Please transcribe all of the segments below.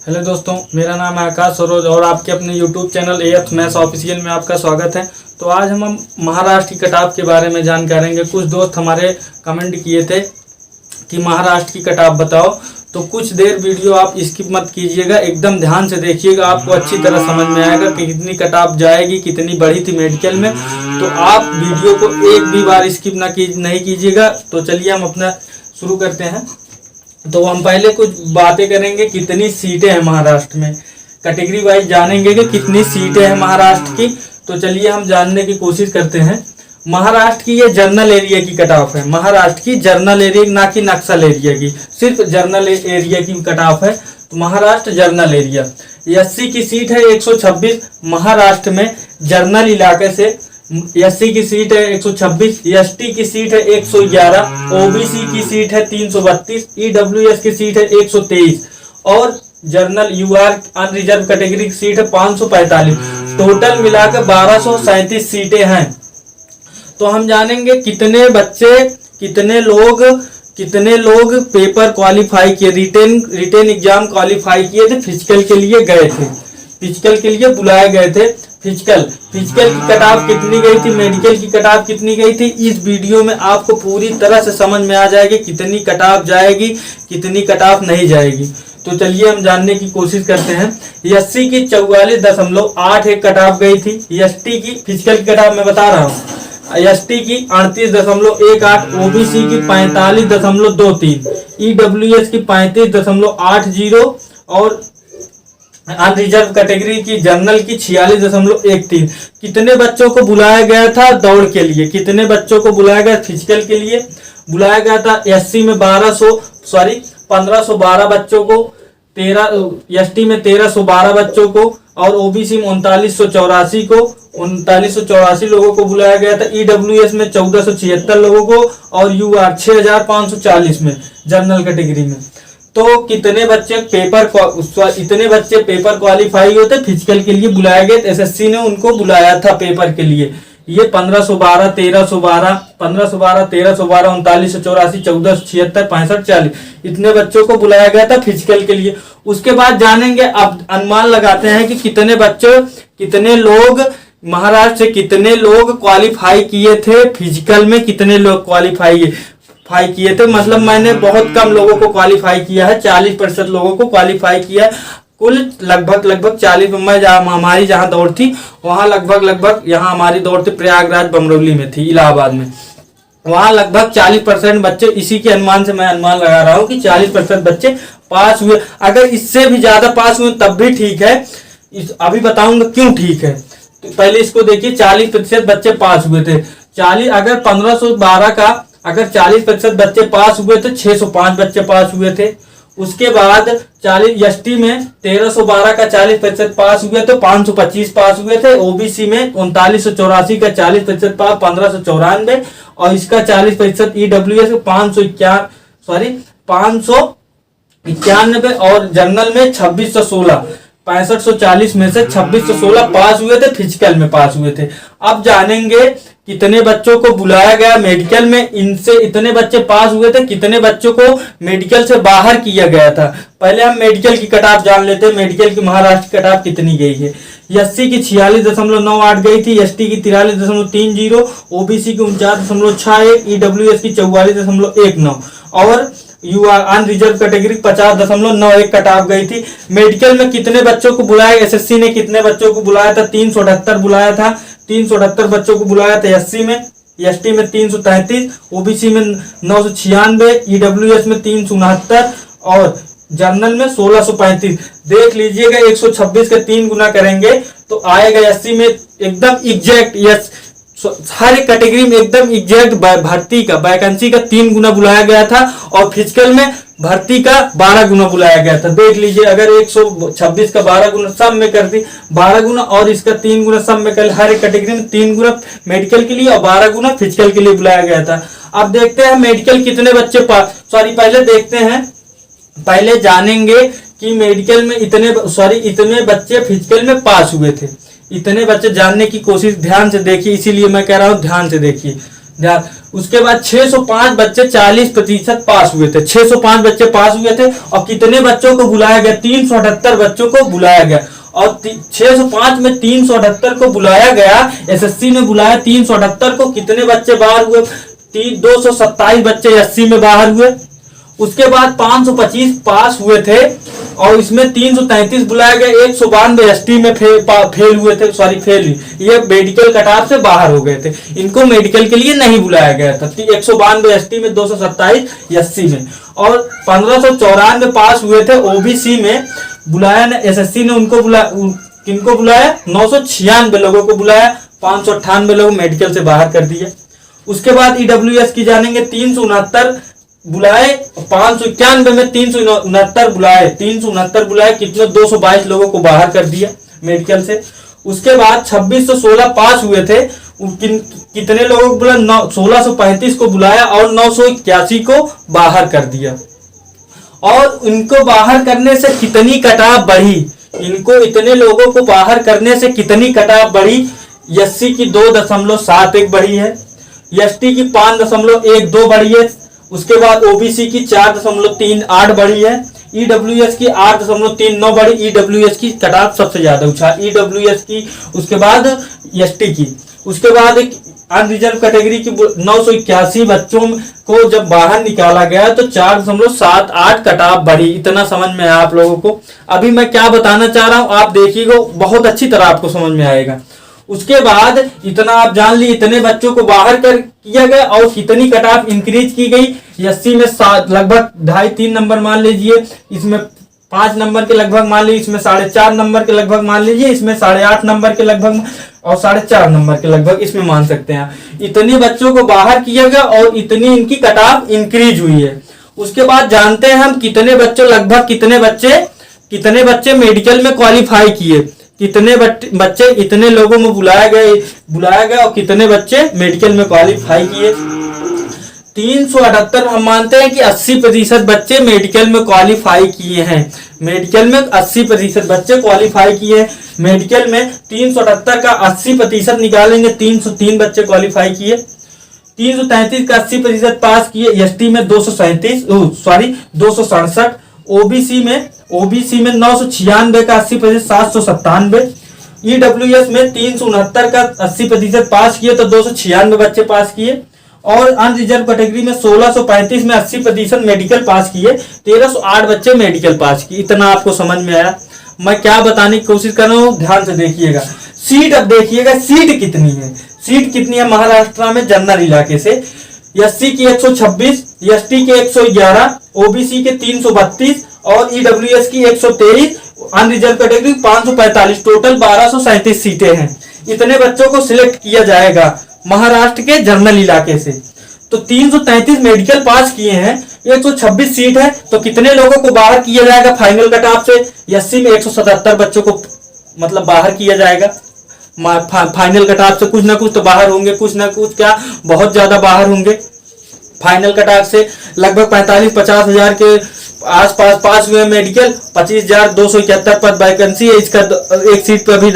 Hello दोस्तों, मेरा नाम है आकाश सरोज और आपके अपने YouTube channel AF maths official में आपका स्वागत है। तो आज हम महाराष्ट्र की कटाव के बारे में जान करेंगे। कुछ दोस्त हमारे कमेंट किए थे कि महाराष्ट्र की कटाव बताओ, तो कुछ देर वीडियो आप स्किप मत कीजिएगा, एकदम ध्यान से देखिएगा, आपको अच्छी तरह समझ में आएगा कि कितनी कटाव जाएगी, कितनी बढ़ी थी मेडिकल में। तो आप वीडियो को एक भी बार स्किप नहीं कीजिएगा। तो चलिए हम अपना शुरू करते हैं। तो हम पहले कुछ बातें करेंगे, कितनी सीटें हैं महाराष्ट्र में, कैटेगरी वाइज जानेंगे कि कितनी सीटें हैं महाराष्ट्र की। तो चलिए हम जानने की कोशिश करते हैं। महाराष्ट्र की ये जनरल एरिया की कट ऑफ है, महाराष्ट्र की जनरल एरिया, ना कि नक्सल एरिया की, सिर्फ जनरल एरिया की कट ऑफ है। तो महाराष्ट्र जनरल एरिया, एससी की सीट है 126 महाराष्ट्र में जनरल इलाके से। एससी की सीट है 126, एसटी की सीट है 111, ओबीसी की सीट है 332, ईडब्ल्यूएस की सीट है 123 और जनरल यूआर अनरिजर्व कैटेगरी की सीट है 545। टोटल मिलाकर 1237 सीटें हैं। तो हम जानेंगे कितने बच्चे, कितने लोग पेपर क्वालिफाई किए, रिटेन एग्जाम क्वालिफाई किए थे, फिजिकल के लिए गए थे, फिजिकल के लिए बुलाए गए थे। फिजिकल की कटाव कितनी गई थी, मेडिकल की कटाव कितनी गई थी, इस वीडियो में आपको पूरी तरह से समझ में आ जाएगी कितनी कटाव जाएगी, कितनी कटाव नहीं जाएगी। तो चलिए हम जानने की कोशिश करते हैं। एससी की 44.81 कटाव गई थी, एसटी की फिजिकल की कटाव मैं बता रहा हूँ, एसटी की 38.18, ओबीसी की 45.23, ईडब्ल्यूएस की 35.80 और अनरिजर्व कैटेगरी की जनरल की 46.13। कितने बच्चों को बुलाया गया था दौड़ के लिए, कितने बच्चों को बुलाया गया फिजिकल के लिए बुलाया गया था। एससी में 1512 बच्चों को, एसटी में 1312 बच्चों को और ओबीसी में 3984 लोगों को बुलाया गया था। ईडब्ल्यूएस में 1476 लोगों को और यूआर 6540 में जनरल कैटेगरी में। तो कितने बच्चे पेपर क्वालिफाई होते फिजिकल के लिए बुलाए गए। एसएससी ने उनको बुलाया था पेपर के लिए। ये 1512, 1312, 1312, 3984, 1476, 65, 40 इतने बच्चों को बुलाया गया था फिजिकल के लिए। उसके बाद जानेंगे, अब अनुमान लगाते हैं कि कितने लोग महाराष्ट्र से कितने लोग क्वालिफाई किए थे फिजिकल में, कितने लोग क्वालिफाई किए थे। मतलब मैंने बहुत कम लोगों को क्वालिफाई किया है, 40% लोगों को क्वालिफाई किया है। कुल लगभग 40 में हमारी जहां दौड़ थी वहां लगभग यहाँ हमारी दौड़ थी प्रयागराज बमरौली में थी, इलाहाबाद में, वहां लगभग 40% बच्चे, इसी के अनुमान से मैं अनुमान लगा रहा हूँ कि 40% बच्चे पास हुए। अगर इससे भी ज्यादा पास हुए तब भी ठीक है, अभी बताऊंगा क्यों ठीक है। तो पहले इसको देखिए, 40% बच्चे पास हुए थे। 40 अगर 1512 का अगर 40% बच्चे पास हुए तो 605 बच्चे पास हुए थे। उसके बाद 40 एसटी में 1312 का 40% पास हुए तो 525 पास हुए थे। ओबीसी में 3984 का 40% पास 1594 और इसका 40% ईडब्ल्यूएस 591 और जनरल में 2616, 6540 में से 2616 पास हुए थे, फिजिकल में पास हुए थे। अब जानेंगे कितने बच्चों को बुलाया गया मेडिकल में, इनसे इतने बच्चे पास हुए थे, कितने बच्चों को मेडिकल से बाहर किया गया था। पहले हम मेडिकल की कटाव जान लेते हैं, मेडिकल की महाराष्ट्र कटाव कितनी गई है। एससी की 46.98 गई थी, एसटी की 43.30, ओबीसी की 49.61, ईडब्ल्यूएस की 44.19 और यूआर अनरिजर्व कैटेगरी 50.91 कटाव गई थी। मेडिकल में कितने बच्चों को बुलाया, एसएससी ने कितने बच्चों को बुलाया था, 378 बुलाया था, 378 बच्चों को बुलाया था एससी में, एसटी में 333, ओबीसी में 996, ईडब्ल्यूएस में 369 और जनरल में 1635। देख लीजिएगा 126 का 3 गुना करेंगे तो आएगा एससी में एकदम एग्जैक्ट, यस हर एक कैटेगरी में एकदम एग्जैक्ट भर्ती का, वैकेंसी का 3 गुना बुलाया गया था और फिजिकल में भर्ती का 12 गुना बुलाया गया था। देख लीजिए, अगर 126 का 12 गुना सब में कर दी 12 गुना और इसका 3 गुना सब में कर, हर एक कैटेगरी में 3 गुना मेडिकल के लिए और 12 गुना फिजिकल के लिए बुलाया गया था। अब देखते हैं मेडिकल कितने बच्चे पहले जानेंगे कि मेडिकल में इतने बच्चे फिजिकल में पास हुए थे। इतने बच्चे जानने की कोशिश ध्यान से देखिए, इसीलिए मैं कह रहा हूँ ध्यान से देखिए। उसके बाद 605 बच्चे 40% पास हुए थे। 605 बच्चे पास हुए थे। और कितने बच्चों को बुलाया गया? 378 बच्चों को बुलाया गया। और 605 में 378 को बुलाया गया, एसएससी ने बुलाया 378 को। कितने बच्चे बाहर हुए? 227 बच्चे एससी में बाहर हुए। उसके बाद 525 पास हुए थे और इसमें 333 बुलाया गया। 192 एसटी में फेल हुए थे, ये मेडिकल कटाव से बाहर हो गए थे, इनको मेडिकल के लिए नहीं बुलाया गया था। 192 एसटी में, 227 एससी में। और 1594 पास हुए थे ओबीसी में, बुलाया ना एसएससी ने उनको किनको बुलाया? 996 लोगों को बुलाया। 598 लोग मेडिकल से बाहर कर दिए। उसके बाद ईडब्ल्यूएस की जानेंगे। 369 बुलाए, 591 में 369 बुलाए। 369 बुलाए, कितने? 222 लोगों को बाहर कर दिया मेडिकल से। उसके बाद 2616 पास हुए थे, कितने लोगों को बुलाया? 1635 को बुलाया और 981 को बाहर कर दिया। और इनको बाहर करने से कितनी कटाव बढ़ी? इनको इतने लोगों को बाहर करने से कितनी कटाव बढ़ी? एससी की 2.71 बढ़ी है, एसटी की 5.12 बढ़ी है। उसके बाद ओबीसी की 4.38 बढ़ी है, ईडब्ल्यूएस की 8.39 बढ़ी। ईडब्ल्यूएस की कटाव सबसे ज्यादा उछा, ईडब्ल्यूएस की। उसके बाद एसटी की। उसके बाद अनरिजर्व कैटेगरी की 981 बच्चों को जब बाहर निकाला गया तो 4.78 कटाव बढ़ी। इतना समझ में आया आप लोगों को? अभी मैं क्या बताना चाह रहा हूं आप देखिएगा, बहुत अच्छी तरह आपको समझ में आएगा। उसके बाद इतना आप जान ली, इतने बच्चों को बाहर कर किया गया और कितनी कटाव इंक्रीज की गई। एससी में लगभग 2.5-3 नंबर मान लीजिए, इसमें 5 नंबर के लगभग मान लीजिए, इसमें 4.5 नंबर के लगभग मान लीजिए, इसमें 8.5 नंबर के लगभग और 4.5 नंबर के लगभग इसमें मान सकते हैं। इतने बच्चों को बाहर किया गया और इतनी इनकी कटाव इंक्रीज हुई है। उसके बाद जानते हैं हम कितने बच्चों, लगभग कितने बच्चे मेडिकल में क्वालिफाई किए। कितने बच्चे इतने लोगों में बुलाया गया और कितने बच्चे मेडिकल में क्वालिफाई किए? 378। हम मानते हैं कि 80% बच्चे मेडिकल में क्वालिफाई किए हैं। मेडिकल में 80% बच्चे क्वालिफाई किए हैं। मेडिकल में 378 का 80% निकालेंगे, 303 बच्चे क्वालिफाई किए। 333 का 80% पास किए। एसटी में 267। ओबीसी में 996 का 80%, 797। ईडब्ल्यूएस में 369 का 80% पास किए तो 296 बच्चे पास किए। और अनरिजर्व कैटेगरी में 1635 में 80% मेडिकल पास किए, 1308 बच्चे मेडिकल पास किए। इतना आपको समझ में आया? मैं क्या बताने की कोशिश कर रहा हूँ, ध्यान से देखिएगा। सीट अब देखिएगा, सीट कितनी है महाराष्ट्र में जनरल इलाके से? एससी की 126, एसटी के 111, ओबीसी के 332 और ईडब्ल्यूएस की 123, अनरिजर्व कैटेगरी 545। टोटल 1237 सीटें हैं। इतने बच्चों को सिलेक्ट किया जाएगा महाराष्ट्र के जनरल इलाके से। तो 333 मेडिकल पास किए हैं, 126 सीट है, तो कितने लोगों को बाहर किया जाएगा फाइनल कटऑफ से? एससी में 177 बच्चों को मतलब बाहर किया जाएगा फाइनल कटऑफ से। कुछ ना कुछ तो बाहर होंगे, कुछ ना कुछ क्या बहुत ज्यादा बाहर होंगे। फाइनल कटऑफ से लगभग 45-50 हजार के आसपास पास हुए मेडिकल। 25,271 पद वैकेंसी है। इसका एक सीट पर भी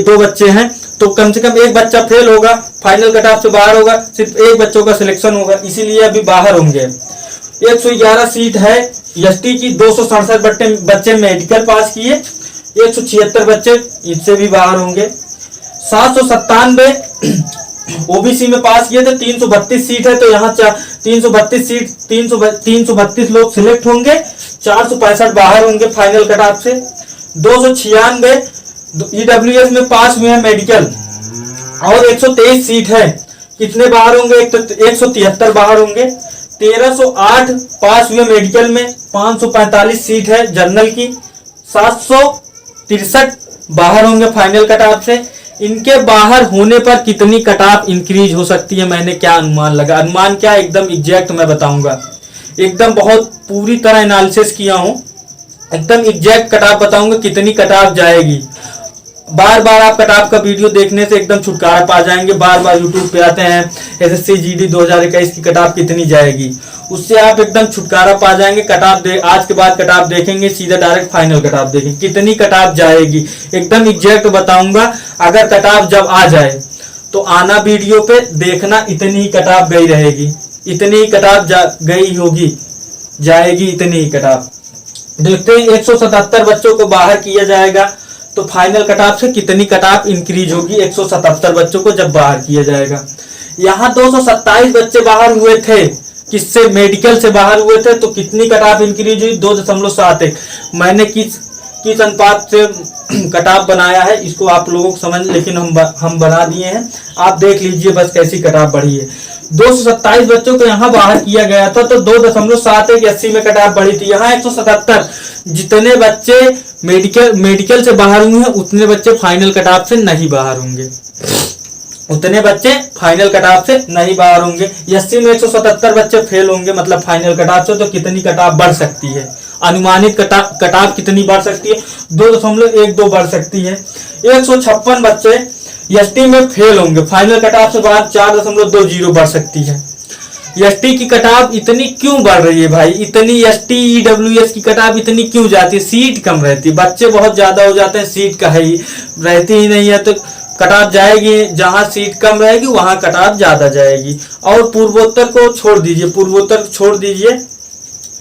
2 बच्चे हैं, तो कम से कम एक बच्चा फेल होगा, फाइनल कटऑफ से बाहर होगा, सिर्फ एक बच्चों का सिलेक्शन होगा, इसीलिए अभी बाहर होंगे। 111 सीट है एसटी की। 267 बच्चे मेडिकल पास किए, 176 बच्चे इससे भी बाहर होंगे। 797 ओबीसी में पास किए थे। 332 सीट है, तो यहाँ 332 लोग सिलेक्ट होंगे, 465 बाहर होंगे फाइनल कटऑफ से। 296 ईडब्ल्यूएस में पास हुए हैं मेडिकल और 123 सीट है, कितने बाहर होंगे? 173 बाहर होंगे। 1308 पास हुए मेडिकल में, 545 सीट है जनरल की, 763 बाहर होंगे फाइनल कटऑफ से। इनके बाहर होने पर कितनी कटऑफ इंक्रीज हो सकती है? मैंने क्या अनुमान लगा, अनुमान क्या एकदम एग्जैक्ट मैं बताऊंगा, एकदम बहुत पूरी तरह एनालिसिस किया हूं, एकदम एग्जैक्ट कटऑफ बताऊंगा कितनी कटऑफ जाएगी। बार बार आप कटऑफ का वीडियो देखने से एकदम छुटकारा पा जाएंगे। बार बार यूट्यूब पे आते हैं एसएससी जीडी 2021 की कटऑफ कितनी जाएगी, उससे आप एकदम छुटकारा पा जाएंगे। कटऑफ आज के बाद कटऑफ देखेंगे, सीधा डायरेक्ट फाइनल कटऑफ देखेंगे कितनी कटऑफ जाएगी, एकदम एग्जैक्ट बताऊंगा। अगर कटऑफ जब आ जाए तो आना वीडियो पे देखना, इतनी ही कट ऑफ गई रहेगी, इतनी ही कट ऑफ गई होगी, जाएगी इतनी ही कट ऑफ। देखते हैं 177 बच्चों को बाहर किया जाएगा तो फाइनल कट ऑफ से कितनी कट ऑफ इंक्रीज होगी 177 बच्चों को जब बाहर किया जाएगा। यहाँ 227 बच्चे बाहर हुए थे, किससे, मेडिकल से बाहर हुए थे, तो कितनी कट ऑफ इंक्रीज हुई 2.71। मैंने किस अनुपात से कट ऑफ बनाया है इसको आप लोगों को समझ, लेकिन हम बना दिए हैं, आप देख लीजिए बस कैसी कट ऑफ बढ़ी है। 227 बच्चों को यहाँ बाहर किया गया था तो 2.71 80 में कट ऑफ बढ़ी थी। यहाँ 177, जितने बच्चे मेडिकल से बाहर हुए हैं उतने बच्चे फाइनल कट ऑफ से नहीं बाहर होंगे, उतने बच्चे फाइनल कट ऑफ से नहीं बाहर होंगे। 80 में 177 बच्चे फेल होंगे, मतलब फाइनल कट ऑफ से, तो कितनी कट ऑफ बढ़ सकती है, अनुमानित कट ऑफ कितनी बढ़ सकती है, 2.12 बढ़ सकती है। 156 बच्चे एसटी में फेल होंगे, फाइनल कट ऑफ से बाहर 4.20 बढ़ सकती है। एसटी की कट ऑफ इतनी क्यों बढ़ रही है भाई, इतनी एसटी ईडब्ल्यूएस की कट ऑफ इतनी क्यों जाती है, सीट कम रहती है, बच्चे बहुत ज्यादा हो जाते हैं, सीट का है ही रहती ही नहीं है, तो कट ऑफ जाएगी, जहां सीट कम रहेगी वहां कट ऑफ ज्यादा जाएगी। और पूर्वोत्तर को छोड़ दीजिए, पूर्वोत्तर को छोड़ दीजिए,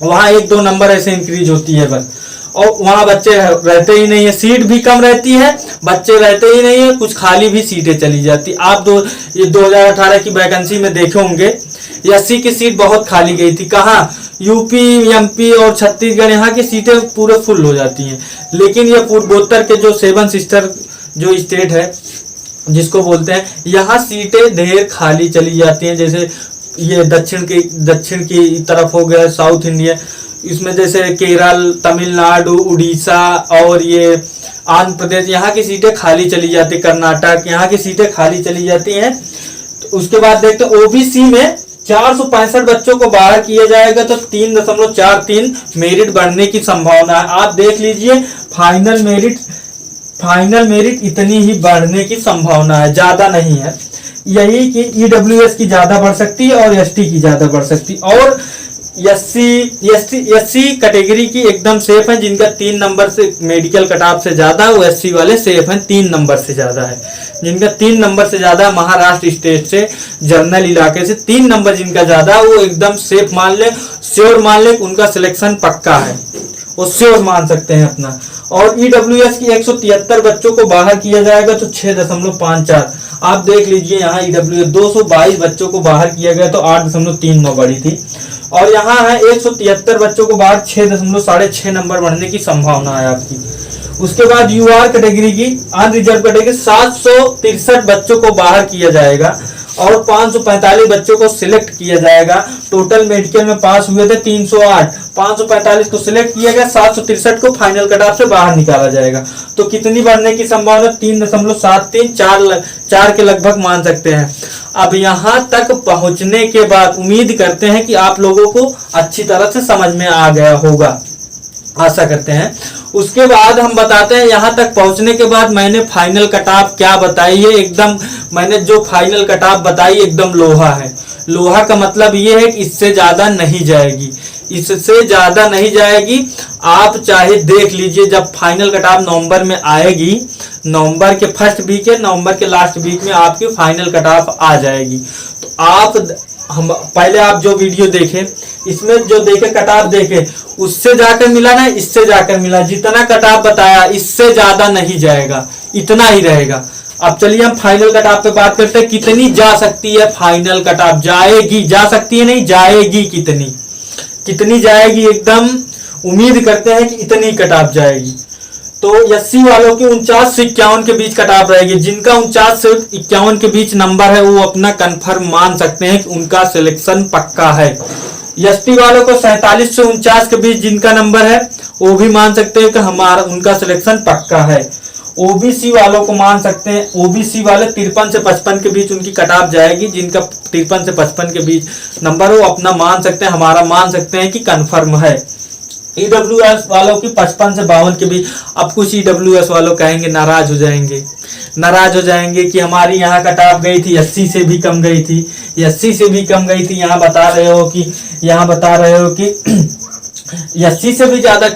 वहां 1-2 नंबर ऐसे इंक्रीज होती है बस, और वहां बच्चे रहते ही नहीं है, सीट भी कम रहती है, बच्चे रहते ही नहीं है, कुछ खाली भी सीटें चली जाती। आप 2018 की वैकेंसी में देखे होंगे 80 की सीट बहुत खाली गई थी, कहाँ, यूपी, एमपी और छत्तीसगढ़, यहाँ की सीटें पूरे फुल हो जाती हैं। लेकिन ये पूर्वोत्तर के जो 7 सिस्टर जो स्टेट है जिसको बोलते हैं, यहाँ सीटें ढेर खाली चली जाती हैं। जैसे ये दक्षिण की तरफ हो गया, साउथ इंडिया, इसमें जैसे केरल, तमिलनाडु, उड़ीसा और ये आंध्र प्रदेश, यहाँ की सीटें खाली चली जाती, कर्नाटक, यहाँ की सीटें खाली चली जाती हैं। तो उसके बाद देखते हैं ओबीसी में 465 बच्चों को बाहर किया जाएगा तो 3.43 मेरिट बढ़ने की संभावना है। आप देख लीजिए फाइनल मेरिट इतनी ही बढ़ने की संभावना है, ज्यादा नहीं है। यही कि ईडब्ल्यूएस की ज्यादा बढ़ सकती है और एसटी की ज्यादा बढ़ सकती है, और एससी कैटेगरी की एकदम सेफ है, जिनका 3 नंबर से मेडिकल कट ऑफ से ज्यादा है, वो एससी वाले सेफ हैं, 3 नंबर से ज्यादा है। जिनका 3 नंबर से ज्यादा, महाराष्ट्र स्टेट से, जनरल इलाके से 3 नंबर जिनका ज्यादा, वो एकदम सेफ मान ले, श्योर मान ले, उनका सिलेक्शन पक्का है, वो श्योर मान सकते हैं अपना। और ईडब्ल्यूएस की 173 बच्चों को बाहर किया जाएगा तो 6.54। आप देख लीजिए यहाँ ईडब्ल्यूएस 222 बच्चों को बाहर किया गया तो 8.39 बढ़ी थी, और यहाँ है 173 बच्चों को बाहर 6.6 नंबर बढ़ने की संभावना है आपकी। उसके बाद यूआर कैटेगरी की, अनरिजर्व कैटेगरी, 763 बच्चों को बाहर किया जाएगा और 545 बच्चों को सिलेक्ट किया जाएगा। टोटल मेडिकल में पास हुए थे 308, 545 को सिलेक्ट किया गया, 763 को फाइनल कट ऑफ से बाहर निकाला जाएगा। तो कितनी बढ़ने की संभावना, 3.73, 4 के लगभग मान सकते हैं। अब यहाँ तक पहुंचने के बाद उम्मीद करते हैं कि आप लोगों को अच्छी तरह से समझ में आ गया होगा, आशा करते हैं। उसके बाद हम बताते हैं, यहाँ तक पहुंचने के बाद मैंने फाइनल कट ऑफ क्या बताई है, एकदम मैंने जो फाइनल कट ऑफ बताई एकदम लोहा है। लोहा का मतलब ये है कि इससे ज्यादा नहीं जाएगी, इससे ज्यादा नहीं जाएगी। आप चाहे देख लीजिए, जब फाइनल कट ऑफ नवंबर में आएगी, नवंबर के फर्स्ट वीक या नवंबर के लास्ट वीक में आपकी फाइनल कट ऑफ आ जाएगी। तो पहले आप जो वीडियो देखें, इसमें जो देखे कट ऑफ देखे, उससे जाकर मिला ना, इससे जाकर मिला, जितना कट ऑफ बताया इससे ज्यादा नहीं जाएगा, इतना ही रहेगा। अब चलिए हम फाइनल कट ऑफ पे बात करते हैं, कितनी जा सकती है फाइनल कट ऑफ, जाएगी, जा सकती है नहीं, जाएगी, कितनी जाएगी, एकदम उम्मीद करते हैं कि इतनी कट ऑफ जाएगी। तो 80 वालों की 49 से 51 के बीच कट ऑफ रहेगी। जिनका 49 से 51 के बीच नंबर है वो अपना कंफर्म मान सकते हैं कि उनका सिलेक्शन पक्का है। एसटी वालों को 47 से 49 के बीच जिनका नंबर है वो भी मान सकते हैं कि उनका सिलेक्शन पक्का है। ओबीसी वालों को मान सकते हैं, ओबीसी वाले 53 से 55 के बीच उनकी कट ऑफ जाएगी। जिनका 53 से 55 के बीच नंबर हो अपना मान सकते हैं, हमारा मान सकते हैं कि कंफर्म है। ईडब्ल्यूएस वालों की 55 से 52 के बीच। अब कुछ ईडब्ल्यूएस वालों कहेंगे, नाराज हो जाएंगे कि हमारी यहाँ कट ऑफ गई थी 80 से भी कम गई थी, 80 से भी कम गई थी, यहाँ बता रहे हो कि 80 से भी ज्यादा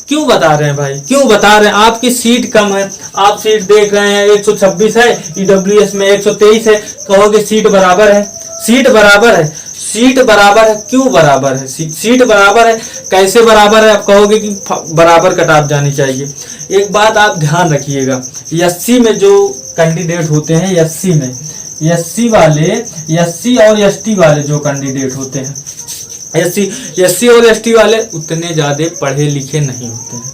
क्यों बता रहे हैं भाई, क्यों बता रहे हैं? आपकी सीट कम है, आप सीट देख रहे हैं 126 है, ईडब्ल्यूएस में 123 है, कहोगे सीट बराबर है, सीट बराबर है, सीट बराबर है। क्यों बराबर है? सीट बराबर है, कैसे बराबर है? आप कहोगे कि बराबर कटाप जानी चाहिए। एक बात आप ध्यान रखिएगा, एससी में जो कैंडिडेट होते हैं, एससी में, एससी वाले, एससी और एसटी वाले जो कैंडिडेट होते हैं, एससी और एसटी वाले उतने ज्यादा पढ़े लिखे नहीं होते हैं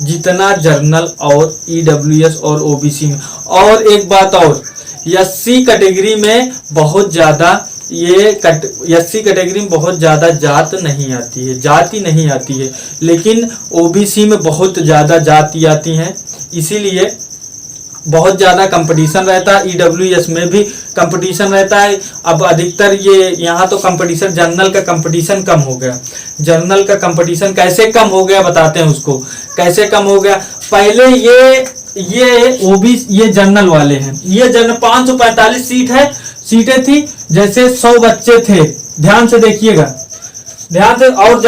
जितना जर्नल और ईडब्ल्यूएस और ओबीसी में। और एक बात और, एससी कैटेगरी में बहुत ज्यादा एससी कैटेगरी में बहुत ज्यादा जात नहीं आती है, जाति नहीं आती है, लेकिन ओबीसी में बहुत ज्यादा जाति आती हैं, इसीलिए बहुत ज़्यादा कंपटीशन रहता है। ईडब्ल्यूएस में भी कंपटीशन रहता है। अब अधिकतर ये यहाँ तो कंपटीशन, जर्नल का कंपटीशन कम हो गया। जर्नल का कंपटीशन कैसे कम हो गया बताते हैं उसको, कैसे कम हो गया। पहले ये जर्नल वाले हैं, ये जर्नल 545 सीटें थी, जैसे 100 बच्चे थे, ध्यान से देखिएगा, ध्यान से। और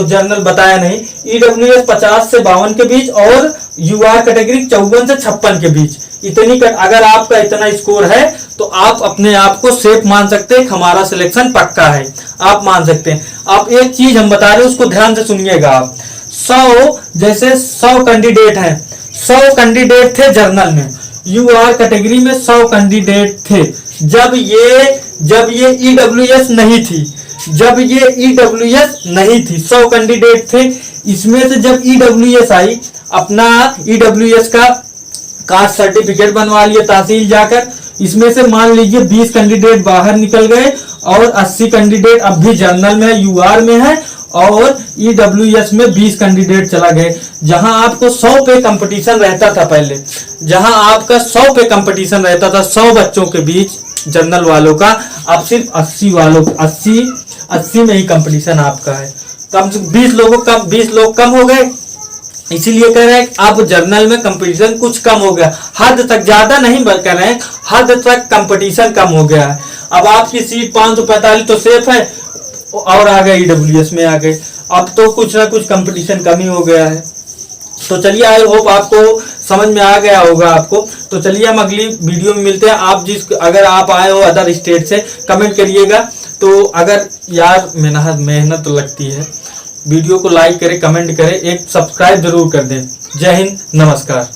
जर्नल बताया नहीं, ईडब्ल्यूएस 50 से 52 के बीच और यूआर कैटेगरी 54 से 56 के बीच। इतनी अगर आपका इतना स्कोर है तो आप अपने आप को सेफ मान सकते हैं, हमारा सिलेक्शन पक्का है, आप मान सकते हैं। आप एक चीज हम बता रहे हैं उसको ध्यान से सुनिएगा आप। 100 कैंडिडेट हैं, 100 कैंडिडेट थे जर्नल में, यूआर कैटेगरी में 100 कैंडिडेट थे जब ये ईडब्ल्यूएस नहीं थी, जब ये ईडब्ल्यूएस नहीं थी, 100 कैंडिडेट थे। इसमें से जब ईडब्ल्यूएस आई, अपना ईडब्ल्यूएस का कास्ट सर्टिफिकेट बनवा लिए तहसील जाकर, इसमें से मान लीजिए 20 कैंडिडेट बाहर निकल गए और 80 कैंडिडेट अब भी जर्नल में है, यूआर में है, और ईडब्ल्यूएस में 20 कैंडिडेट चला गए। जहां आपको 100 पे कंपटीशन रहता था पहले, जहां आपका 100 पे कंपटीशन रहता था 100 बच्चों के बीच जर्नल वालों का, अब सिर्फ 80 में ही कंपटीशन आपका है। कम 20 लोग कम हो गए, इसीलिए कह रहे हैं अब जर्नल में कंपटीशन कुछ कम हो गया, हद तक, ज्यादा नहीं कर रहे हैं, हद तक कंपटीशन कम हो गया है। अब आपकी सीट 545 तो सेफ है और आ गए ईडब्ल्यूएस में आ गए, अब तो कुछ ना कुछ कंपटीशन कम ही हो गया है। तो चलिए, आई होप आपको समझ में आ गया होगा आपको। तो चलिए हम अगली वीडियो में मिलते हैं। आप अगर आप आए हो अदर स्टेट से, कमेंट करिएगा। तो अगर यार मेहनत तो लगती है, वीडियो को लाइक करें, कमेंट करें, एक सब्सक्राइब जरूर कर दें। जय हिंद, नमस्कार।